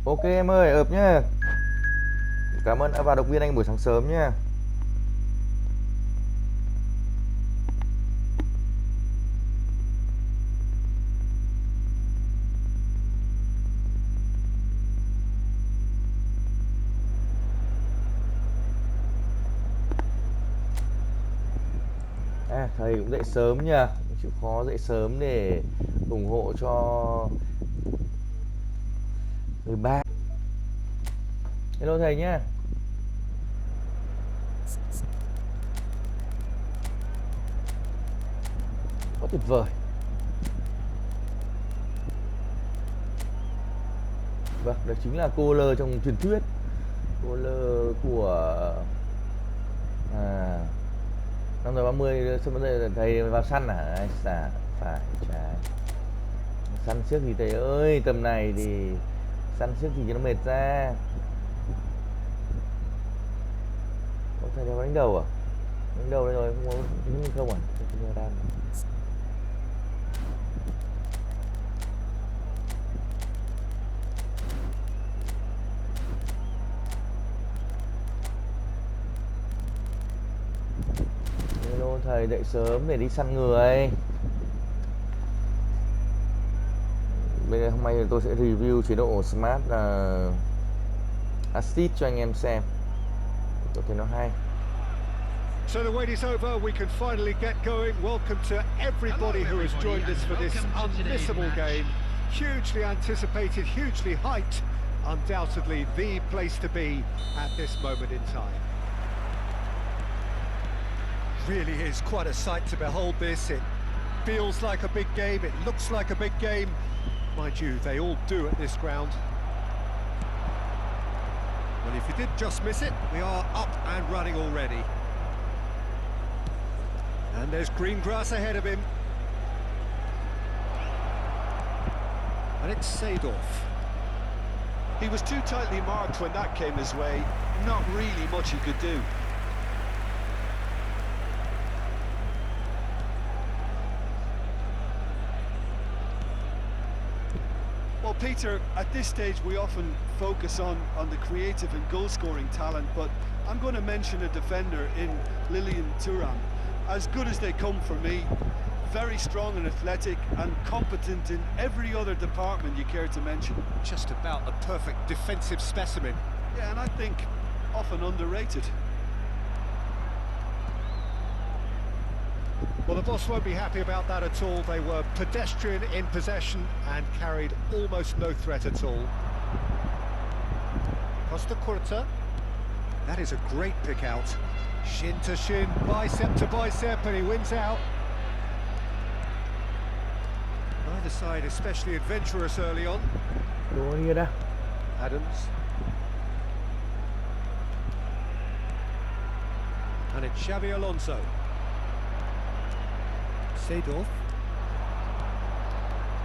Ok em ơi, ợp nhá. Cảm ơn đã vào động viên anh buổi sáng sớm nhá. À, thầy cũng dậy sớm nha, chịu khó dậy sớm để ủng hộ cho người ba. Hello thầy nhá. Quá tuyệt vời. Vâng, đó chính là cô lơ trong truyền thuyết. Cô lơ của à, 5:30 xong rồi thầy vào săn à? Ai xả phải trái. Săn trước thì thầy ơi, tầm này thì săn trước thì nó mệt ra. Ủa, thầy đang đánh đầu à? Đánh đầu đây rồi, không có tính không à? Không có đam. Hello thầy dậy sớm để đi săn người. Bây giờ hôm nay tôi sẽ review chế độ Smart Assist cho anh em xem. Tôi thấy nó hay. So the wait is over, we can finally get going. Welcome to everybody who has joined us for this unmissable game. Hugely anticipated, hugely hyped. Undoubtedly the place to be at this moment in time. Really is quite a sight to behold this. It feels like a big game, it looks like a big game. Mind you, they all do at this ground. Well, if you did just miss it, we are up and running already. And there's green grass ahead of him. And it's Seedorf. He was too tightly marked when that came his way. Not really much he could do. Well, Peter, at this stage we often focus on the creative and goal-scoring talent, but I'm going to mention a defender in Tran. As good as they come for me, very strong and athletic and competent in every other department you care to mention. Just about the perfect defensive specimen. Yeah, and I think often underrated. Well, the boss won't be happy about that at all. They were pedestrian in possession and carried almost no threat at all. Costa Curta. That is a great pick out. Shin to shin, bicep to bicep, and he wins out. Neither side especially adventurous early on. Adams. And it's Xavi Alonso. Seedorf.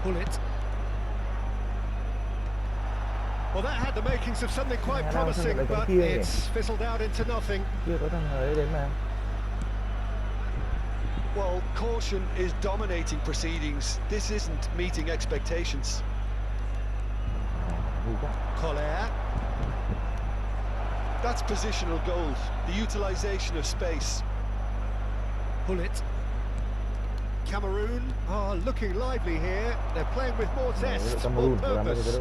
Pull it. Well, that had the makings of something quite promising, but it's fizzled out into nothing. Well, caution is dominating proceedings. This isn't meeting expectations. Collier. That's positional gold, the utilisation of space. Pull it. Cameroon are looking lively here. They're playing with more zest, more purpose.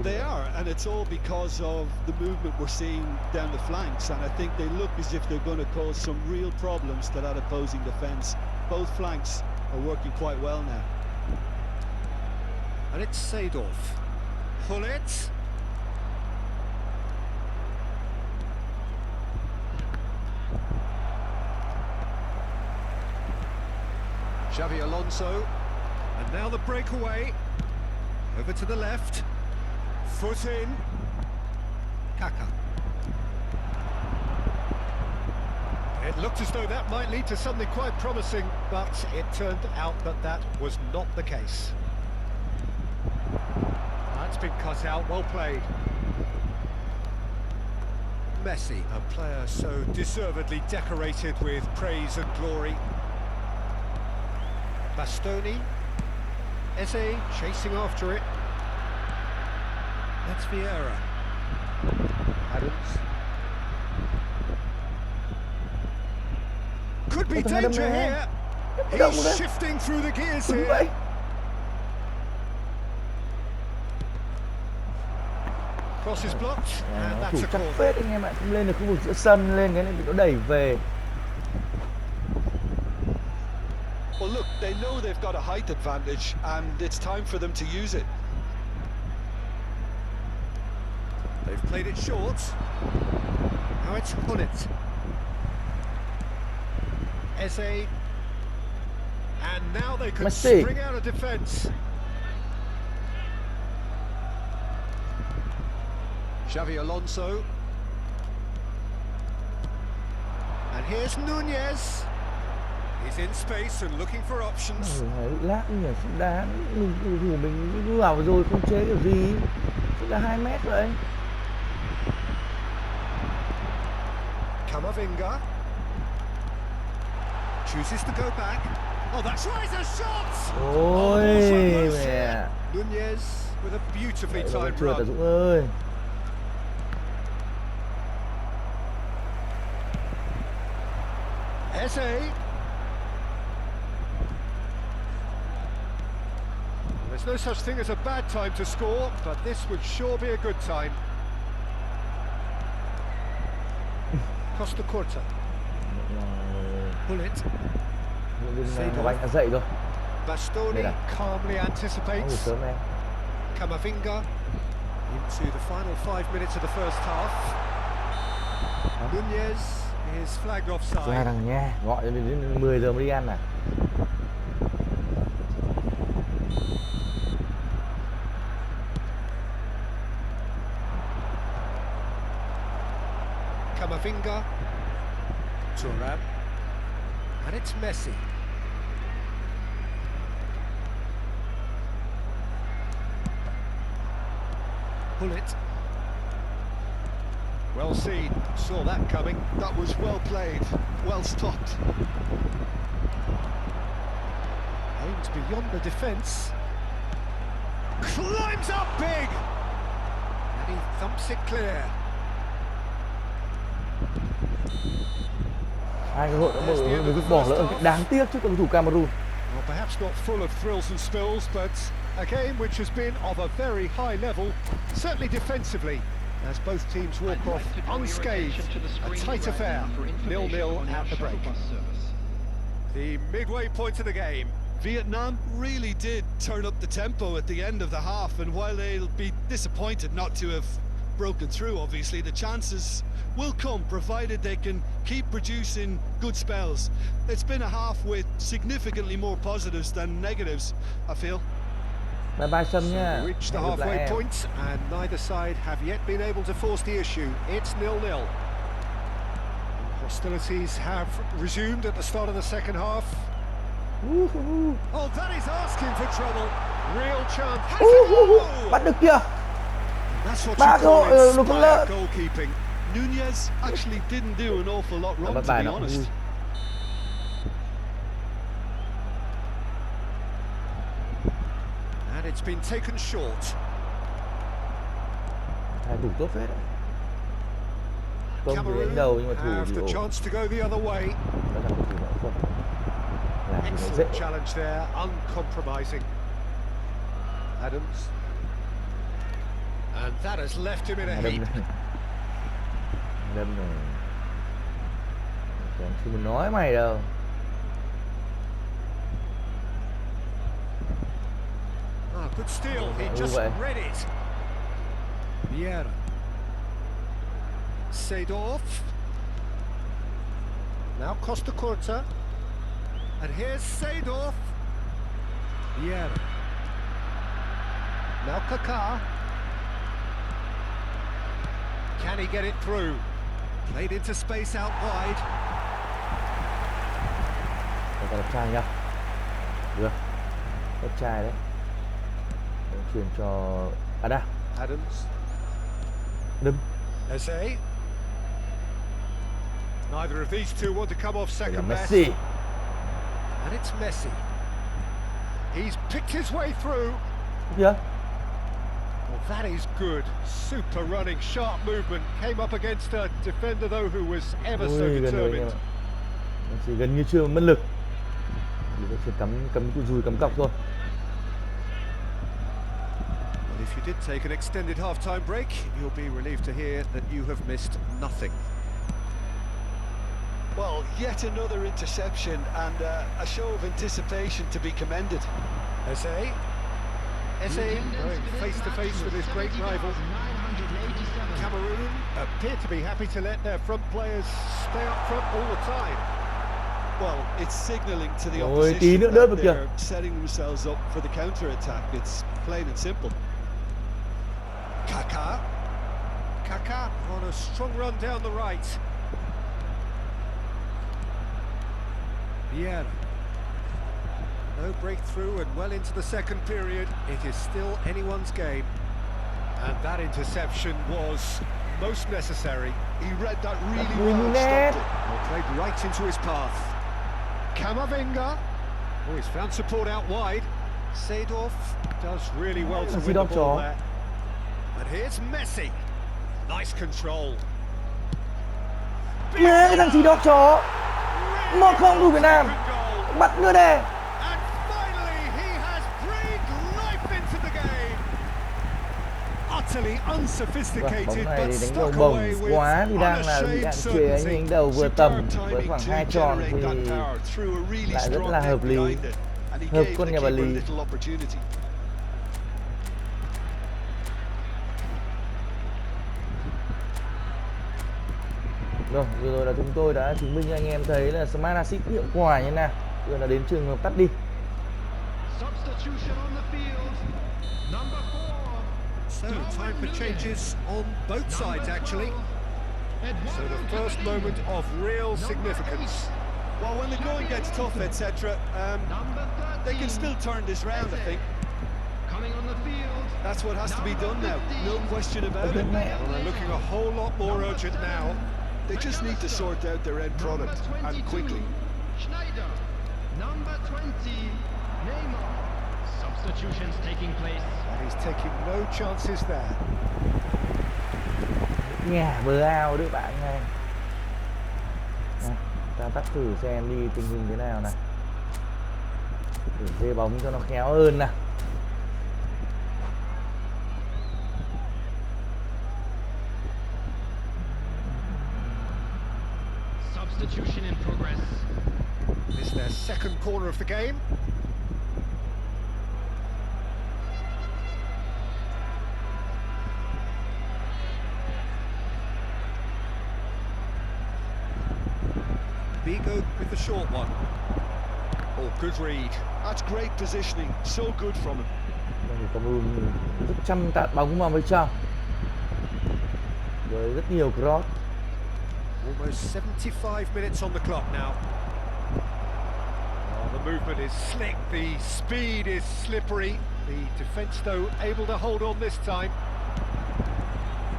They are, and it's all because of the movement we're seeing down the flanks, and I think they look as if they're going to cause some real problems to that opposing defence. Both flanks are working quite well now. And it's Seedorf. Pull it. Xavi Alonso, and now the breakaway, over to the left, foot in, Kaka. It looked as though that might lead to something quite promising, but it turned out that that was not the case. That's been cut out, well played. Messi, a player so deservedly decorated with praise and glory. Bastoni, Eze chasing after it. That's Vieira. Adams. Could be thằng này đâm danger nè. here. Cái động He's đấy. shifting through the gears Đúng here. vậy. Cross is blocked, and Nó that's thủ a chắc corner. phết anh em ạ, không lên được khu vực giữa sân, lên cái này bị nó đẩy về. Well, look, they know they've got a height advantage, and it's time for them to use it. They've played it short. Now it's Hullet. Eze. And now they can Messi. spring out of defence. Xavi Alonso. And here's Nunez. He's in space and looking for options. Bị lát nhỉ, không đá, mình thủ mình cứ vào rồi không chế kiểu gì. Chỉ là 2 mét vậy. Camavinga chooses to go back. Oh, that's right, a shot! Ôi mẹ. Nunez with a beautifully timed Chưa Tà run. Dũng ơi. Eze. There's no such thing as a bad time to score, but this would sure be a good time. Costa Curta. Bullet. Ngọc Anh đã dậy rồi. Bastoni calmly Ngủ anticipates. sớm em. Camavinga into the final 5 minutes of the first half. Nunez is flagged Ra offside. thằng nha, gọi đến 10 giờ mới đi ăn à. Camavinga. Thuram. And it's Messi. Bullet. Well seen, saw that coming. That was well played, well stopped. Aims beyond the defence. Climbs up big! And he thumps it clear. Hai cái hội đã bị bỏ lỡ, đáng tiếc trước cầu thủ Cameroon. Well, perhaps not full of thrills and spills, but a game which has been of a very high level, certainly defensively, as both teams walk off unscathed. A tight affair, 0-0 at the break. The midway point of the game. Vietnam really did turn up the tempo at the end of the half, and while they'll be disappointed not to have broken through, obviously, the chances will come, provided they can keep producing good spells. It's been a half with significantly more positives than negatives, I feel. Bye bye Sâm nha. We reached the Hẹn gặp lại halfway em. point, and neither side have yet been able to force the issue. It's 0-0. Hostilities have resumed at the start of the second half. Oh, that is asking for trouble. Real chance. Has a goal! Bắt được kìa. That's what Ba you call cơ, nó cũng inspired lợn. goalkeeping. Nunez actually didn't do an awful lot wrong, Bắt to bài be nó cũng honest. vui. And it's been taken short. Hai thủ tốt phết đấy. Công thì Cameroon đánh đầu nhưng mà thủ have thì the ổn. chance to go the other way. Nó thằng thủ nó không. Làm thì nó dễ. Excellent challenge there, uncompromising. Adams. And that has left him in a Đâm heap. này. Đâm này. Còn không muốn nói mày đâu. Ah, good steal, he just vậy. read it. Vieira. Seedorf. Now Costa Curta. And here's Seedorf. Vieira. Now Kaká. Can he get it through? Played into space out wide. Để ta đẹp trai nha. Được. Đẹp trai đấy. Chuyển cho Ada. Adams. Đâm. Eze. Neither of these two want to come off Đây là second best. Messi. And it's Messi. He's picked his way through. Kìa. Well, That is good. Super running, sharp movement. Came up against a defender though who was ever so Ui, gần rồi anh em determined. ạ. Nó chỉ gần như chưa mất lực. Chỉ cắm cắm cùi dùi cắm cọc thôi. Well, if you did take an extended half-time break, you'll be relieved to hear that you have missed nothing. Well, yet another interception and a show of anticipation to be commended. Eze going face-to-face with his great rival. Cameroon appear to be happy to let their front players stay up front all the time. Well, it's signalling to the Ôi, tí nữa opposition đớp that được kìa. they're setting themselves up for the counter-attack. It's plain and simple. Kaka on a strong run down the right. Vieira. No breakthrough and well into the second period. It is still anyone's game. And that interception was most necessary. He read that really well and stopped it. Well, played right into his path. Kamavinga. Oh, he's found support out wide. Seedorf does really well to win the ball there. And here's Messi. Nice control. Má cái thằng xì đọc chó. 1-0 thủ Việt Nam. Bắt nữa đây. And finally he has breathed life into the game. Utterly unsophisticated Bóng này but thì đánh stuck đầu bổng away with quá thì đang là bị unashamed hạn chế, nhưng certainty. đánh đầu vừa tầm với khoảng 2 tròn thì Really lại rất strong là net hợp lý. behind it, and he Hợp gave con the nhà bà keeper a Lý. little opportunity. Rồi, vừa rồi là chúng tôi đã chứng minh cho anh em thấy là Smart Assist hiệu quả như thế nào. Giờ là đến trường hợp tắt đi. Substitution on the field. Number 4. So time for changes on both sides actually. So the first moment of real significance. Well, when the going gets tough, etc., they can still turn this round, I think. Coming on the field. That's what has to be done now, no question about it. Mẹ. Well, they're looking a whole lot more urgent now. They just need to sort out their end product, and quickly. Schneider. Number 20. Neymar. Substitutions taking place. And he's taking no chances there. Nhà bờ ao đấy bạn này. Ta tắt thử xem đi tình hình thế nào này. Để dê bóng cho nó khéo hơn nào. Substitution in progress. It's their second corner of the game. Bigo with the short one. Oh, good read. That's great positioning, so good from him. Cameroon rất chăm tạt bóng vào bên trong. Với rất nhiều cross. Almost 75 minutes on the clock now. Oh, the movement is slick, the speed is slippery. The defence, though, able to hold on this time.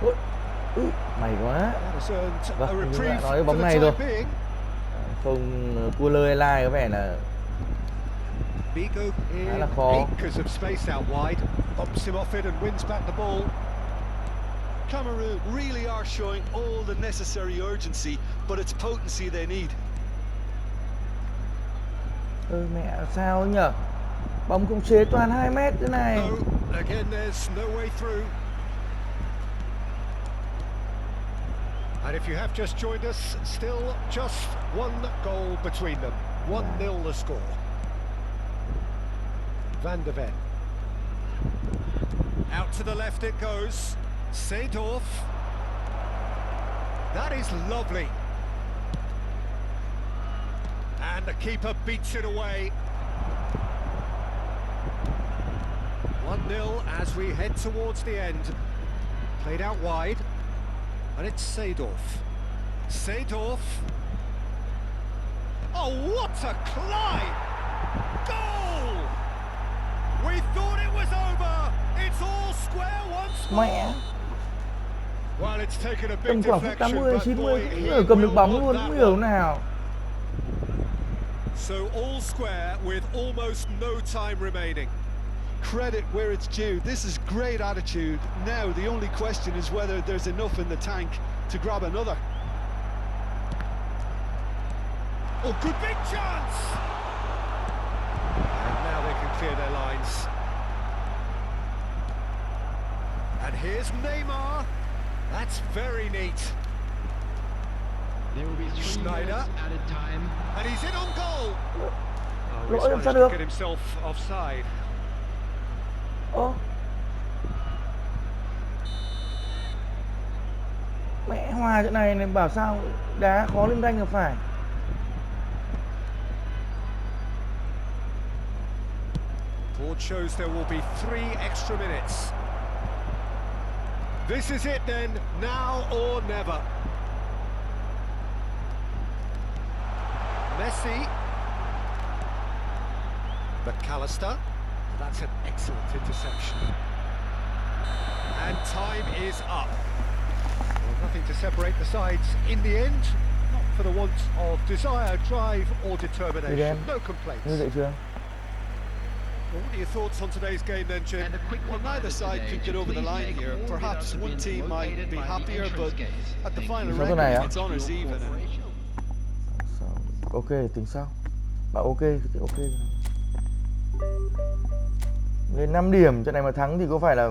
Ôi, may quá. That has earned a Vâng, như reprieve bạn nói for bóng the này time thôi. being. Không cua lơi lai có vẻ là Bigo in là khó. acres of space out wide. Bumps him off it and wins back the ball. Cameroon really are showing all the necessary urgency, but it's potency they need. Mẹ sao nhở? Bóng không chế toàn 2 mét thế này. No, again there's no way through. And if you have just joined us, still just one goal between them. 1-0 the score. Van de Ven. Out to the left it goes. Seedorf. That is lovely. And the keeper beats it away. 1-0 as we head towards the end. Played out wide. And it's Seedorf. Seedorf. Oh, what a climb! Goal! We thought it was over. It's all square once more. Mẹ. Well, it's taken a Tầm big khoảng phút deflection, 80 but 90 boy, cũng he ở cầm được will bóng want luôn, that không hiểu one. nào. So all square with almost no time remaining. credit where it's due. This is great attitude. Now the only question is whether there's enough in the tank to grab another. Oh, good big chance! And now they can clear their lines. And here's Neymar. That's very neat. There will be 3 Schneider. minutes added time. And he's in on goal. Oh, Lỗi he's làm managed sao to được? get himself offside. Ơ, mẹ hòa chỗ này này bảo sao đá khó lên ranh là phải. Board shows there will be 3 extra minutes. This is it then, now or never. Messi. McAllister. That's an excellent interception. And time is up. Well, nothing to separate the sides in the end. Not for the want of desire, drive or determination. No complaints. Như vậy chưa? Well, what are your thoughts on today's game then, Jim? And a quick Well, neither side could get over the line here. Perhaps one team might be happier, but at the final Sao thế này record, à? it's honours even. Sao? Ok thì tính sao? Bảo ok thì ok. Lên 5 điểm trận này mà thắng thì có phải là